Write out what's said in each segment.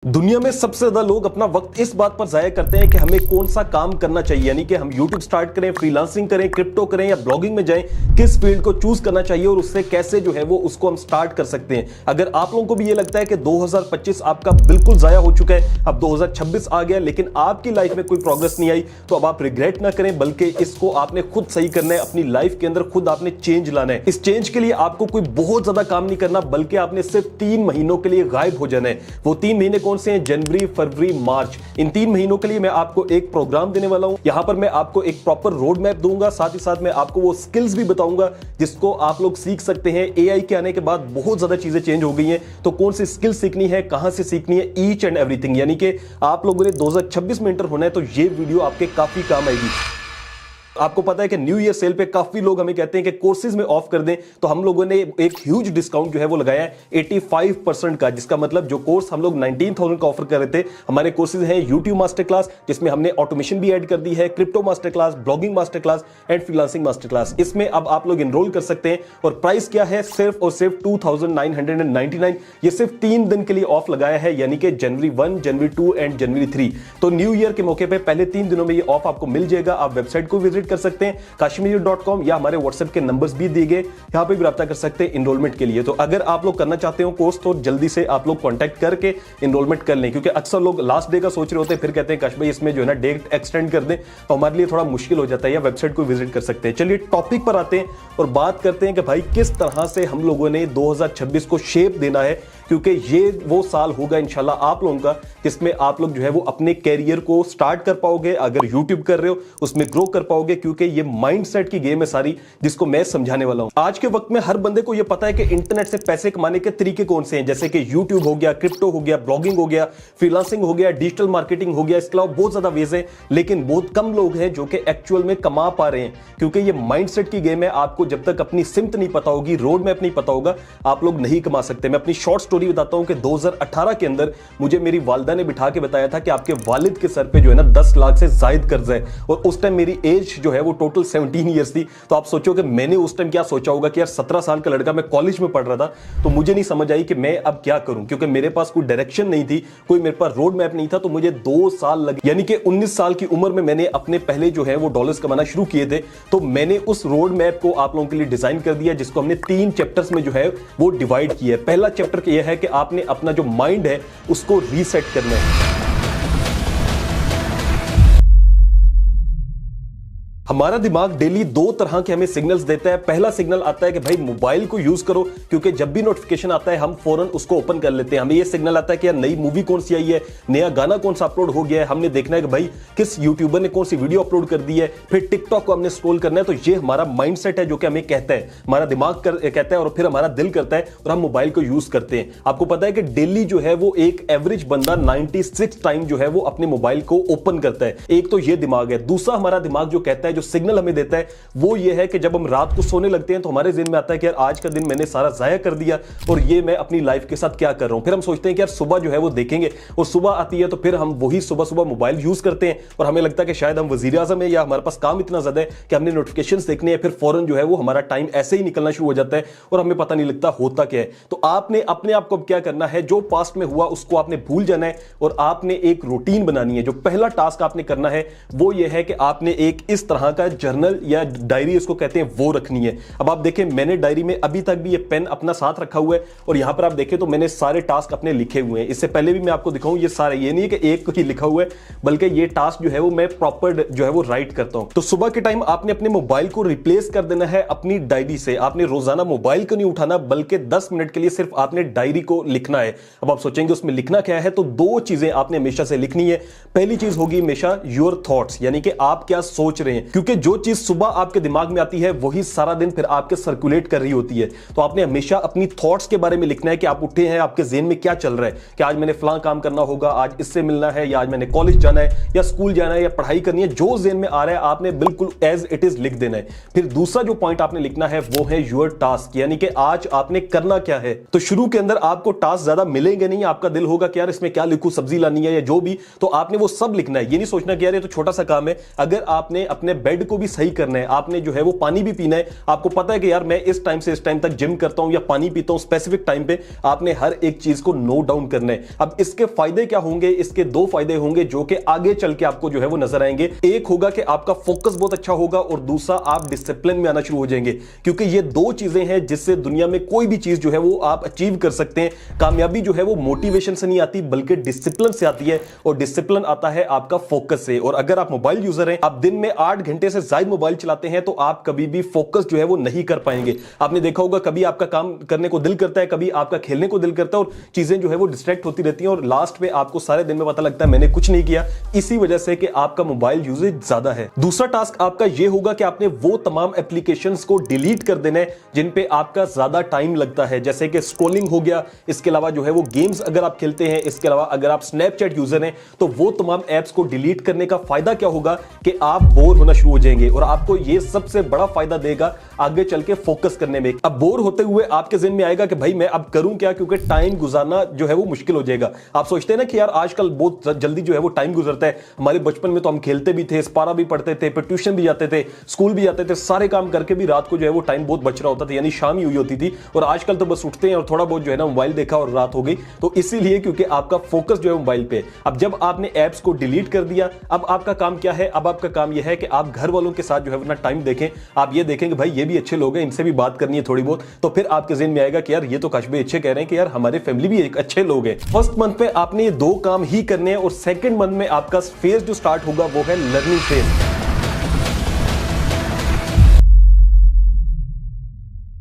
दुनिया में सबसे ज्यादा लोग अपना वक्त इस बात पर जाया करते हैं कि हमें कौन सा काम करना चाहिए, यानी कि हम YouTube स्टार्ट करें, फ्रीलांसिंग करें, क्रिप्टो करें या ब्लॉगिंग में जाएं, किस फील्ड को चूज करना चाहिए और उससे कैसे जो है वो उसको हम स्टार्ट कर सकते हैं। अगर आप लोगों को भी ये लगता है कि 2025 आपका बिल्कुल जाया हो चुका है, अब 2026 आ गया लेकिन आपकी लाइफ में कोई प्रोग्रेस नहीं आई, तो अब आप रिग्रेट ना करें, बल्कि इसको आपने खुद सही करना है। अपनी लाइफ के अंदर खुद आपने चेंज लाना है। इस चेंज के लिए आपको कोई बहुत ज्यादा काम नहीं करना, बल्कि आपने सिर्फ 3 महीनों के लिए गायब हो जाना है। वो 3 महीने कौन से हैं? जनवरी, फरवरी, मार्च। इन 3 महीनों के लिए मैं आपको एक प्रोग्राम देने वाला हूं। यहां पर मैं आपको एक प्रॉपर रोड मैप दूंगा, साथ ही साथ मैं आपको वो स्किल्स भी बताऊंगा जिसको आप लोग सीख सकते हैं। एआई के आने के बाद बहुत ज्यादा चीजें चेंज हो गई हैं, तो कौन सी स्किल सीखनी है, कहां से सीखनी है, ईच एंड एवरीथिंग। यानी कि आप लोगों ने 2026 में एंटर होना है, तो ये वीडियो आपके काफी काम आएगी। आपको पता है कि न्यू ईयर सेल पे काफी लोग हमें कहते हैं कि कोर्सेज में ऑफ कर दें, तो हम लोगों ने एक ह्यूज डिस्काउंट जो है वो लगाया है 85% का, जिसका मतलब जो कोर्स हम लोग 19,000 का ऑफर कर रहे थे, हमारे कोर्सेज हैं YouTube मास्टर क्लास, जिसमें हमने ऑटोमेशन भी ऐड कर दी है, crypto master class, blogging master class and freelancing master class. इसमें अब आप लोग एनरोल कर सकते हैं और प्राइस क्या है? सिर्फ और सिर्फ 2,999। ये सिर्फ 3 दिन के लिए ऑफ लगाया है, यानी कि जनवरी 1, जनवरी 2 एंड जनवरी 3। तो न्यू ईयर के मौके पे पहले 3 दिनों में ये ऑफ आपको मिल जाएगा। आप वेबसाइट को विजिट कर सकते हैं kashmir.com, या हमारे व्हाट्सएप के नंबर्स भी दिए गए, यहां पे भी रब्ता कर सकते हैं एनरोलमेंट के लिए। तो अगर आप लोग करना चाहते हो कोर्स, तो जल्दी से आप लोग कांटेक्ट करके एनरोलमेंट कर लें, क्योंकि अक्सर लोग लास्ट डे का सोच रहे होते हैं, फिर कहते हैं काश भाई इसमें जो है ना डेट एक्सटेंड कर दें, तो हमारे लिए थोड़ा मुश्किल हो जाता है। या वेबसाइट को विजिट कर सकते हैं। चलिए टॉपिक पर आते हैं और बात करते हैं कि भाई किस तरह से हम लोगों ने 2026 को शेप देना है, क्योंकि ये वो साल होगा इंशाल्लाह आप लोगों का जिसमें आप लोग जो है वो अपने कैरियर को स्टार्ट कर पाओगे। अगर YouTube कर रहे हो उसमें ग्रो कर पाओगे, क्योंकि ये माइंडसेट की गेम है सारी, जिसको मैं समझाने वाला हूं। आज के वक्त में हर बंदे को ये पता है कि इंटरनेट से पैसे कमाने के तरीके कौन से हैं, जैसे कि YouTube हो गया, क्रिप्टो हो गया, ब्लॉगिंग हो गया, फ्रीलांसिंग हो गया, डिजिटल मार्केटिंग हो गया। इसके अलावा बहुत ज्यादा वेज है, लेकिन बहुत कम लोग हैं जो कि एक्चुअल में कमा पा रहे हैं, क्योंकि ये माइंडसेट की गेम है। आपको जब तक अपनी सिमत नहीं पता होगी, रोड मैप नहीं पता होगा, आप लोग नहीं कमा सकते। मैं अपनी शॉर्ट स्टोरी बताता हूं कि 2018 के अंदर मुझे मेरी वालिदा ने बिठा के बताया था कि आपके वालिद के सर पे जो है ना 10 लाख से जायद कर्ज है, और उस टाइम मेरी एज जो है वो टोटल 17 ईयर्स थी। तो आप सोचो कि मैंने उस टाइम क्या सोचा होगा कि यार 17 साल का लड़का, मैं कॉलेज में पढ़ रहा था, तो मुझे नहीं समझ आई कि मैं अब क्या करूं, क्योंकि मेरे पास कोई डायरेक्शन नहीं थी, कोई मेरे पास रोड मैप नहीं था। तो मुझे 2 साल लगे, यानी कि 19 साल की उम्र में मैंने अपने पहले जो है वो डॉलर्स कमाना शुरू किए थे। तो मैंने उस रोड मैप को आप लोगों के लिए डिजाइन कर दिया, जिसको हमने 3 चैप्टर्स में जो है वो डिवाइड किया है। पहला चैप्टर यह है कि आपने अपना जो माइंड है उसको रीसेट करना है। हमारा दिमाग डेली 2 तरह के हमें सिग्नल्स देता है। पहला सिग्नल आता है कि भाई मोबाइल को यूज करो, क्योंकि जब भी नोटिफिकेशन आता है हम फौरन उसको ओपन कर लेते हैं। हमें ये सिग्नल आता है कि यार नई मूवी कौन सी आई है, नया गाना कौन सा अपलोड हो गया है, हमने देखना है कि भाई किस यूट्यूबर ने कौन सी वीडियो अपलोड कर दी है, फिर टिकटॉक को हमने स्क्रॉल करना है। तो ये हमारा माइंडसेट है जो कि हमें कहता है, हमारा दिमाग कहता है, और फिर हमारा दिल करता है और हम मोबाइल को यूज करते हैं। आपको पता है कि डेली जो है वो एक एवरेज बंदा 96 टाइम जो है वो अपने मोबाइल को ओपन करता है। एक तो ये दिमाग है। दूसरा हमारा दिमाग जो कहता है, जो सिग्नल हमें देता है, वो ये है कि जब हम रात को सोने लगते हैं तो हमारे ज़हन में आता है कि यार आज का दिन मैंने सारा जाया कर दिया और ये मैं अपनी लाइफ के साथ क्या कर रहा हूं। फिर हम सोचते हैं कि यार सुबह जो है वो देखेंगे, और सुबह आती है तो फिर हम वही सुबह सुबह मोबाइल यूज करते हैं, और हमें लगता है कि शायद हम वजीर आजम है, या हमारे पास काम इतना ज्यादा है कि हमने नोटिफिकेशंस देखने हैं। फिर फौरन जो है वो हमारा टाइम ऐसे ही निकलना शुरू हो जाता है और हमें पता नहीं लगता होता क्या है। तो आपने अपने आप को अब क्या करना है, जो पास्ट में हुआ उसको आपने भूल जाना है और आपने एक रूटीन बनानी है। जो पहला टास्क आपने करना है वो ये है कि आपने एक इस तरह का जर्नल या डायरी इसको कहते हैं वो रखनी है। अब आप देखें, मैंने डायरी में अभी तक भी ये पेन अपना साथ रखा हुआ है, और यहां पर आप देखें तो मैंने सारे टास्क अपने लिखे हुए हैं। इससे पहले भी मैं आपको दिखाऊं, ये सारे, ये नहीं है कि एक ही लिखा हुआ है, बल्कि ये टास्क जो है वो मैं प्रॉपर जो है वो राइट करता हूं। तो सुबह के टाइम आपने अपने मोबाइल को रिप्लेस कर देना है अपनी डायरी से। आपने रोजाना मोबाइल को नहीं उठाना, बल्कि 10 मिनट के लिए सिर्फ आपने डायरी को लिखना है। अब आप सोचेंगे उसमें लिखना क्या है, तो 2 चीजें आपने हमेशा से लिखनी है। पहली चीज होगी हमेशा योर थॉट्स, यानी कि आप क्या सोच रहे हैं, क्योंकि जो चीज सुबह आपके दिमाग में आती है वही सारा दिन फिर आपके सर्कुलेट कर रही होती है। तो आपने हमेशा अपनी थॉट्स के बारे में लिखना है कि आप उठे हैं, आपके ज़हन में क्या चल रहा है, कि आज मैंने फलां काम करना होगा, आज इससे मिलना है, या आज मैंने कॉलेज जाना है, या स्कूल जाना है, या पढ़ाई करनी है। जो ज़हन में आ रहा है आपने बिल्कुल एज इट इज लिख देना है। फिर दूसरा जो पॉइंट आपने लिखना है वो है योर टास्क, यानी कि आज आपने करना क्या है। तो शुरू के अंदर आपको टास्क ज्यादा मिलेंगे नहीं, आपका दिल होगा कि यार इसमें क्या लिखूं, सब्जी लानी है या जो भी, तो आपने वो सब लिखना है। ये नहीं सोचना कि यार ये तो छोटा सा काम है। अगर आपने अपने बेड को भी सही करना है, आपने जो है वो पानी भी पीना है, आपको पता है कि यार मैं इस टाइम से इस टाइम तक जिम करता हूं या पानी पीता हूं स्पेसिफिक टाइम पे, आपने हर एक चीज को नोट डाउन करना है। अब इसके फायदे क्या होंगे? इसके दो फायदे होंगे जो कि आगे चल के आपको जो है वो नजर आएंगे। एक होगा कि आपका फोकस बहुत अच्छा होगा और दूसरा आप डिसिप्लिन में आना शुरू हो जाएंगे, क्योंकि ये दो चीजें हैं जिससे दुनिया में कोई भी चीज जो है वो आप अचीव कर सकते हैं। कामयाबी जो है वो मोटिवेशन से नहीं आती बल्कि डिसिप्लिन से आती है, और डिसिप्लिन आता है आपका फोकस से। और अगर आप मोबाइल यूजर हैं, आप दिन में 8 घंटे से ज्यादा मोबाइल चलाते हैं, तो आप कभी भी फोकस जो है वो नहीं कर पाएंगे। आपने देखा होगा कभी आपका काम करने को दिल करता है, कभी आपका खेलने को दिल करता है, और चीजें जो है वो डिस्ट्रैक्ट होती रहती हैं, और लास्ट में आपको सारे दिन में पता लगता है मैंने कुछ नहीं किया, इसी वजह से कि आपका मोबाइल यूजेज ज्यादा है। दूसरा टास्क आपका यह होगा कि आपने वो तमाम एप्लीकेशंस को डिलीट कर देना है जिन पे आपका ज्यादा टाइम लगता है, जैसे कि स्क्रॉलिंग हो गया, इसके अलावा जो है वो गेम्स अगर आप खेलते हैं, इसके अलावा अगर आप स्नैपचैट यूजर हैं, तो वो तमाम एप्स को डिलीट करने का फायदा क्या होगा कि आप बोर होना शुरू हो जाएंगे, और आपको ये सबसे बड़ा फायदा देगा आगे चल के फोकस करने में। अब बोर होते हुए आपके ज़हन में आएगा कि भाई मैं अब करूं क्या, क्योंकि टाइम गुजारना जो है वो मुश्किल हो जाएगा। आप सोचते हैं ना कि यार आजकल बहुत जल्दी जो है वो टाइम गुजरता है, हमारे बचपन में तो हम खेलते भी थे, स्पारा भी पढ़ते थे, फिर ट्यूशन भी जाते थे, स्कूल भी जाते थे, सारे काम करके भी रात को जो है वो टाइम बहुत बच रहा होता था, यानी शाम ही हुई होती थी। और आजकल तो बस उठते हैं और थोड़ा बहुत जो है ना मोबाइल देखा और रात हो गई। तो इसीलिए क्योंकि आपका फोकस जो है मोबाइल पे। अब जब आपने एप्स को डिलीट कर दिया, अब आपका काम क्या है? अब आपका काम यह है कि आप घर वालों के साथ जो है अपना टाइम देखें। आप ये देखें कि भाई ये भी अच्छे लोग हैं, इनसे भी बात करनी है थोड़ी बहुत, तो फिर आपके ज़हन में आएगा कि यार ये तो काश भाई अच्छे कह रहे हैं कि यार हमारे फैमिली भी एक अच्छे लोग हैं। फर्स्ट मंथ में आपने ये दो काम ही करने हैं, और सेकंड मंथ में आपका फेज जो स्टार्ट होगा वो है लर्निंग फेज।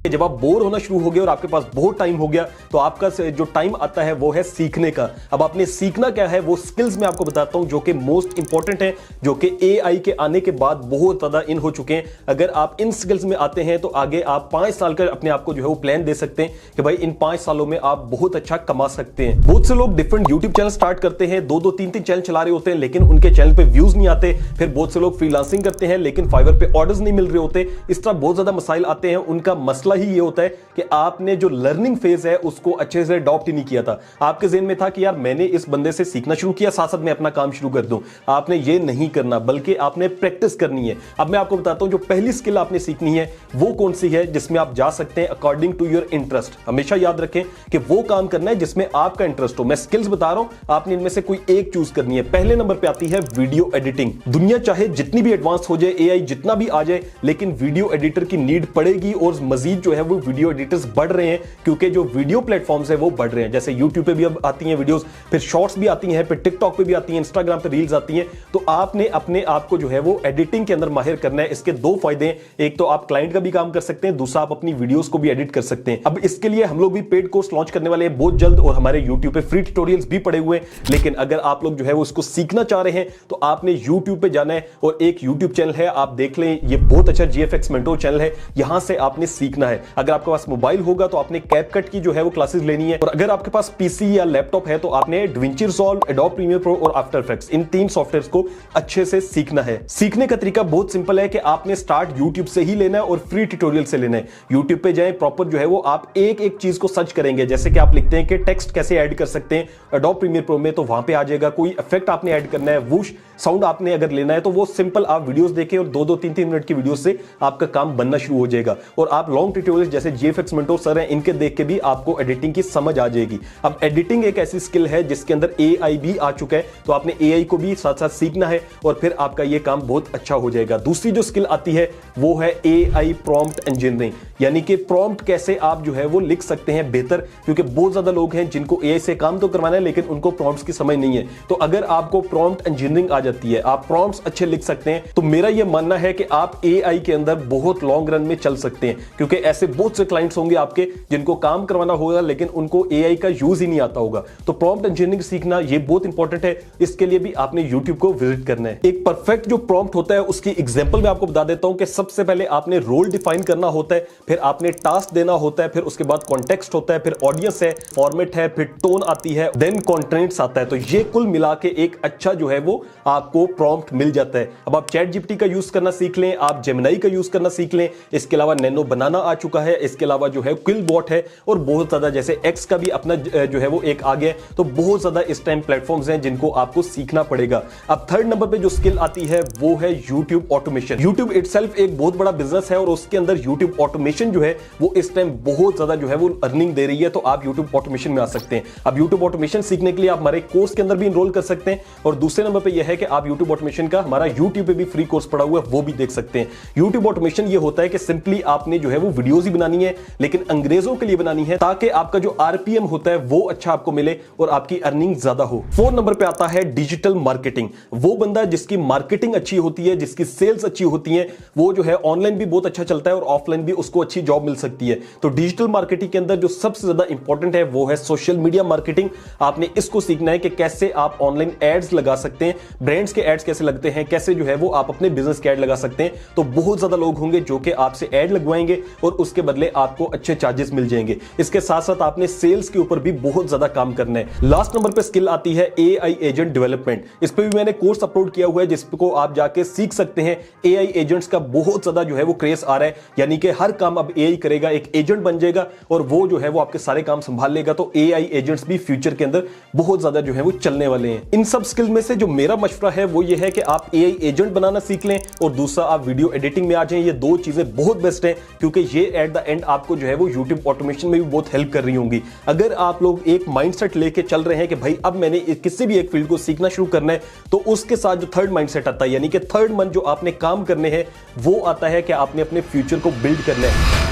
जब आप बोर होना शुरू हो गए और आपके पास बहुत टाइम हो गया, तो आपका जो टाइम आता है वो है सीखने का। अब आपने सीखना क्या है, वो स्किल्स मैं आपको बताता हूं जो कि मोस्ट इंपॉर्टेंट है, जो कि एआई के आने के बाद बहुत ज्यादा इन हो चुके हैं। अगर आप इन स्किल्स में आते हैं तो आगे आप 5 साल का अपने आप को जो है वो प्लान दे सकते हैं कि भाई इन 5 सालों में आप बहुत अच्छा कमा सकते हैं। बहुत से लोग डिफरेंट यूट्यूब चैनल स्टार्ट करते हैं, 2-2 3-3 चैनल चला रहे होते हैं, लेकिन उनके चैनल पे व्यूज नहीं आते। फिर बहुत से लोग फ्रीलांसिंग करते हैं लेकिन फाइवर पे ऑर्डर्स नहीं मिल रहे होते। इस तरह बहुत ज्यादा मसाइल आते हैं। उनका मसला ही ये होता है कि आपने जो लर्निंग फेज है उसको अच्छे से अडॉप्ट ही नहीं किया था। आपके ज़हन में था कि यार मैंने इस बंदे से सीखना शुरू किया, साथ साथ मैं अपना काम शुरू कर दूं। आपने ये नहीं करना, बल्कि आपने प्रैक्टिस करनी है। अब मैं आपको बताता हूं जो पहली स्किल आपने सीखनी है वो कौन सी है, जिसमें आप जा सकते हैं अकॉर्डिंग टू योर इंटरेस्ट। हमेशा याद रखें कि वो काम करना है जिसमें आपका इंटरेस्ट हो। मैं स्किल्स बता रहा हूं, आपने इनमें से कोई एक चूज करनी है। पहले नंबर पे आती है वीडियो एडिटिंग। दुनिया चाहे जितनी भी एडवांस हो जाए, एआई जितना भी आ जाए, लेकिन वीडियो एडिटर की नीड पड़ेगी, और मजीद जो है वो वीडियो एडिटर्स बढ़ रहे हैं, क्योंकि जो वीडियो प्लेटफॉर्म्स है वो बढ़ रहे हैं। जैसे YouTube पे भी अब आती हैं वीडियोस, फिर शॉर्ट्स भी आती हैं, फिर टिकटॉक पे भी आती हैं, इंस्टाग्राम पे रील्स आती हैं। तो आपने अपने आप को जो है वो एडिटिंग के अंदर माहिर करना है। इसके दो फायदे हैं, एक तो आप क्लाइंट का भी काम कर सकते हैं, दूसरा आप अपनी वीडियोस को भी एडिट कर सकते हैं। अब इसके लिए हम लोग भी पेड कोर्स लॉन्च करने वाले हैं बहुत जल्द, और हमारे YouTube पे फ्री ट्यूटोरियल्स भी पड़े हुए हैं। लेकिन अगर आप लोग जो है वो उसको सीखना चाह रहे हैं तो आपने YouTube पे जाना है, और एक YouTube चैनल है, आप देख लें, ये बहुत अच्छा GFX मेंटोर चैनल है, यहां से आपने सीखना है। अगर आपके पास मोबाइल होगा तो आपने कैपकट की जो है वो क्लासेस लेनी है, और अगर आपके पास पीसी या लैपटॉप है तो आपने DaVinci Resolve, Adobe Premiere Pro और After Effects, इन 3 सॉफ्टवेयर्स को अच्छे से सीखना है। सीखने का तरीका बहुत सिंपल है कि आपने स्टार्ट YouTube से ही लेना है और फ्री ट्यूटोरियल से लेना है। YouTube पे जाएं, प्रॉपर जो है वो आप एक एक चीज को सर्च करेंगे। जैसे कि आप लिखते हैं कि टेक्स्ट कैसे ऐड कर सकते हैं Adobe Premiere Pro में, तो वहां पे आ जाएगा। कोई इफेक्ट आपने ऐड करना है, वूश साउंड आपने अगर लेना है, तो वो सिंपल आप वीडियोस देखें, और 2-2 3-3 मिनट की वीडियो से आपका काम बनना शुरू हो जाएगा। और आप लॉन्ग ट्यूटोरियल जैसे GFX मेंटोर सर हैं, इनके देख के भी आपको एडिटिंग की समझ आ जाएगी। अब एडिटिंग एक ऐसी स्किल है जिसके अंदर एआई भी आ चुका है, तो आपने एआई को भी साथ साथ सीखना है, और फिर आपका ये काम बहुत अच्छा हो जाएगा। दूसरी जो स्किल आती है वो है एआई प्रॉम्प्ट इंजीनियरिंग, यानी कि प्रॉम्प्ट कैसे आप जो है वो लिख सकते हैं बेहतर, क्योंकि बहुत ज्यादा लोग हैं जिनको एआई से काम तो करवाना है लेकिन उनको प्रॉम्प्ट्स की समझ नहीं है। तो अगर आपको प्रॉम्प्ट इंजीनियरिंग आ जाती है, आप प्रॉम्प्ट्स अच्छे लिख सकते हैं, तो मेरा ये मानना है कि आप एआई के अंदर बहुत लॉन्ग रन में चल सकते हैं। क्योंकि ऐसे बहुत से क्लाइंट्स होंगे आपके जिनको काम करवाना होगा लेकिन उनको एआई का यूज ही नहीं आता होगा। तो प्रॉम्प्ट इंजीनियरिंग सीखना ये बहुत इंपॉर्टेंट है। इसके लिए भी आपने YouTube को विजिट करना है। एक परफेक्ट जो प्रॉम्प्ट होता है उसकी एग्जांपल मैं आपको बता देता हूं कि सबसे पहले आपने रोल डिफाइन करना होता है, फिर आपने टास्क देना होता है, फिर उसके बाद कॉन्टेक्स्ट होता है, फिर ऑडियंस है, फॉर्मेट है, फिर टोन आती है, देन कंटेंट्स आता है। तो ये कुल मिला के एक अच्छा जो है वो आपको प्रॉम्प्ट मिल जाता है। अब आप चैट जीपीटी का यूज करना सीख लें, आप जेमिनाई का यूज करना सीख लें, इसके अलावा नैनो बनाना आ चुका है, इसके अलावा जो है क्विलबॉट है और बहुत ज्यादा जैसे एक्स का भी अपना जो है वो एक आ गया है। तो बहुत ज्यादा इस टाइम प्लेटफॉर्म्स हैं जिनको आपको सीखना पड़ेगा। अब थर्ड नंबर पे जो स्किल आती है वो है यूट्यूब ऑटोमेशन। यूट्यूब इटसेल्फ एक बहुत बड़ा बिजनेस है और उसके अंदर यूट्यूब ऑटोमेशन जो है वो इस टाइम बहुत ज्यादा जो है वो अर्निंग दे रही है। तो आप यूट्यूब ऑटोमेशन में आ सकते हैं। अब यूट्यूब ऑटोमेशन सीखने के लिए आप हमारे कोर्स के अंदर भी इनरोल कर सकते हैं। और दूसरे नंबर पे यह है कि आप यूट्यूब ऑटोमेशन का हमारा यूट्यूब पे भी फ्री कोर्स पड़ा हुआ है, वो भी देख सकते हैं। यूट्यूब ऑटोमेशन ये होता है कि सिंपली आपने जो है वो वीडियोस ही बनानी है, लेकिन अंग्रेजों के लिए बनानी है, ताकि आपका जो आरपीएम होता है वो अच्छा आपको मिले और आपकी अर्निंग ज्यादा हो। फोर्थ नंबर पे आता है डिजिटल मार्केटिंग। वो बंदा जिसकी मार्केटिंग अच्छी होती है, जिसकी सेल्स अच्छी होती है, वो जो है ऑनलाइन भी बहुत अच्छा चलता है और ऑफलाइन भी उसको अच्छी जॉब मिल सकती है। तो डिजिटल मार्केटिंग के अंदर जो सबसे ज्यादा इंपॉर्टेंट है वो है सोशल मीडिया मार्केटिंग। आपने इसको सीखना है कि कैसे आप ऑनलाइन एड्स लगा सकते हैं, ब्रांड्स के एड्स कैसे लगते हैं, कैसे जो है वो आप अपने बिजनेस के एड लगा सकते हैं। तो बहुत ज्यादा लोग होंगे जो कि आपसे एड लगवाएंगे और उसके बदले आपको अच्छे चार्जेस मिल जाएंगे। इसके साथ साथ आपने सेल्स के ऊपर भी बहुत ज्यादा काम करना है। लास्ट नंबर पे स्किल आती है एआई एजेंट डेवलपमेंट। इस पे भी मैंने कोर्स अपलोड किया हुआ है जिसको आप जाके सीख सकते हैं। एआई एजेंट्स का बहुत ज्यादा जो है वो क्रेज आ रहा है, यानी कि हर काम अब एआई करेगा, एक एजेंट बन जाएगा और वो जो है वो आपके सारे काम संभाल लेगा। तो एआई एजेंट्स भी फ्यूचर के अंदर बहुत ज्यादा जो है वो चलने वाले हैं। इन सब स्किल में से जो मेरा मशवरा है वो ये है कि आप एआई एजेंट बनाना सीख लें और दूसरा आप वीडियो एडिटिंग में आ जाएं। ये दो चीजें बहुत बेस्ट हैं क्योंकि ये एट द एंड आपको जो है वो यूट्यूब ऑटोमेशन में भी बहुत हेल्प कर रही होंगी। अगर आप लोग एक माइंडसेट लेके चल रहे हैं कि भाई अब मैंने किसी भी एक फील्ड को सीखना शुरू करना है, तो उसके साथ जो थर्ड माइंडसेट आता है, यानी कि थर्ड मंथ जो आपने काम करने हैं, वो आता है कि आपने अपने फ्यूचर को बिल्ड करना है।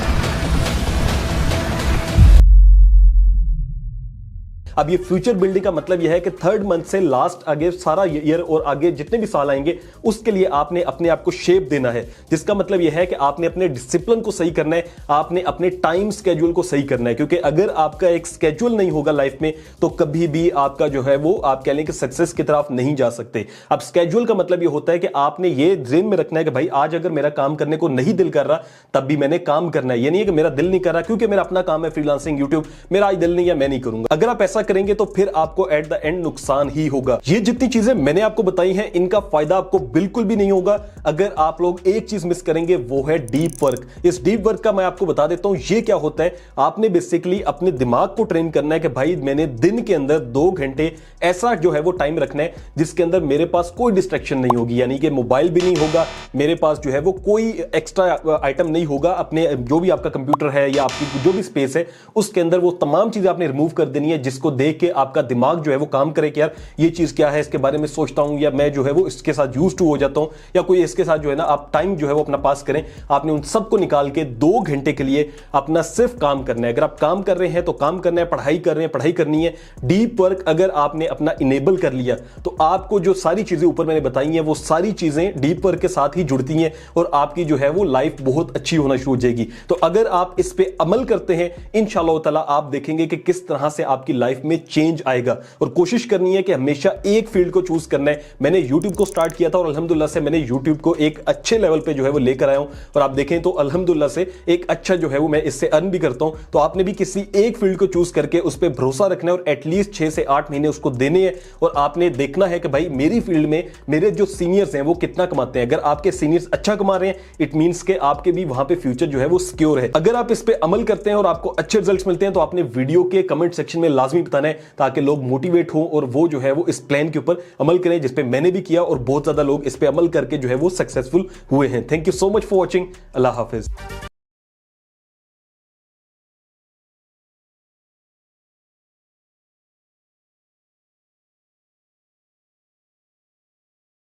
अब ये फ्यूचर बिल्डिंग का मतलब यह है कि थर्ड मंथ से लास्ट आगे सारा ईयर और आगे जितने भी साल आएंगे उसके लिए आपने अपने आप को शेप देना है, जिसका मतलब यह है कि आपने अपने डिसिप्लिन को सही करना है, आपने अपने टाइम स्केड्यूल को सही करना है। क्योंकि अगर आपका एक स्केड्यूल नहीं होगा लाइफ में तो कभी भी आपका जो है वो आप कह लें कि सक्सेस की तरफ नहीं जा सकते। अब स्केड्यूल का मतलब यह होता है कि आपने ये ड्रीम में रखना है कि भाई आज अगर मेरा काम करने को नहीं दिल कर रहा तब भी मैंने काम करना है। ये नहीं है कि मेरा दिल नहीं कर रहा क्योंकि मेरा अपना काम है फ्रीलांसिंग यूट्यूब, मेरा आज दिल नहीं है मैं नहीं करूंगा। अगर आप ऐसा करेंगे तो फिर आपको एट द एंड नुकसान ही होगा। ये जितनी चीजें मैंने आपको बताई हैं इनका फायदा आपको बिल्कुल भी नहीं होगा अगर आप लोग एक चीज मिस करेंगे, वो है डीप वर्क। इस डीप वर्क का मैं आपको बता देता हूं ये क्या होता है। आपने बेसिकली अपने दिमाग को ट्रेन करना है कि भाई मैंने दिन के अंदर 2 घंटे ऐसा जो है वो टाइम रखना है जिसके अंदर मेरे पास कोई डिस्ट्रैक्शन नहीं होगी, यानी कि मोबाइल भी नहीं होगा, मेरे पास जो है वो कोई एक्स्ट्रा आइटम नहीं होगा। अपने जो भी आपका कंप्यूटर है या आपकी जो भी स्पेस है उसके अंदर वो तमाम चीजें आपने रिमूव कर देनी है, जिसको देख के आपका दिमाग जो है वो काम करे कि यार ये चीज क्या है, इसके बारे में सोचता हूं या मैं जो है वो इसके साथ यूज्ड टू हो जाता हूं या कोई इसके साथ जो है ना आप टाइम जो है वो अपना पास करें। आपने उन सबको निकाल के 2 घंटे के लिए अपना सिर्फ काम करना है। अगर आप काम कर रहे हैं तो काम करना है, पढ़ाई कर रहे हैं पढ़ाई करनी है। डीप वर्क अगर आपने अपना इनेबल कर लिया तो आपको जो सारी चीजें ऊपर मैंने बताई हैं वो सारी चीजें डीप वर्क के साथ ही जुड़ती हैं और आपकी जो है वो लाइफ बहुत अच्छी होना शुरू हो जाएगी। तो अगर आप इस पे अमल करते हैं इंशाअल्लाह ताला आप देखेंगे कि किस तरह से आपकी लाइफ में चेंज आएगा। और कोशिश करनी है कि हमेशा एक फील्ड को चूज करना है। मैंने YouTube को स्टार्ट किया था और अल्हम्दुलिल्लाह से मैंने YouTube को एक अच्छे लेवल पे जो है वो लेकर आया हूं और आप देखें तो अल्हम्दुलिल्लाह से एक अच्छा जो है वो मैं इससे अर्न भी करता हूं। तो आपने भी किसी एक फील्ड को चूज करके उस पर भरोसा रखना है और एटलीस्ट 6 से 8 महीने उसको देने हैं और आपने देखना है कि भाई मेरी फील्ड में मेरे जो सीनियर्स हैं वो कितना कमाते हैं। अगर आपके सीनियर्स अच्छा कमा रहे हैं इट मींस के आपके भी वहां पे फ्यूचर जो है वो सिक्योर है। अगर आप इस पे अमल करते हैं और आपको अच्छे रिजल्ट्स मिलते हैं तो आपने वीडियो के कमेंट सेक्शन में लाजमी बताना है ताकि लोग मोटिवेट हो और वो जो है वो इस प्लान के ऊपर अमल करें जिस पे मैंने भी किया और बहुत ज्यादा लोग इस पे अमल करके जो है वो सक्सेसफुल हुए हैं। Thank you so much for watching. Allah Hafiz.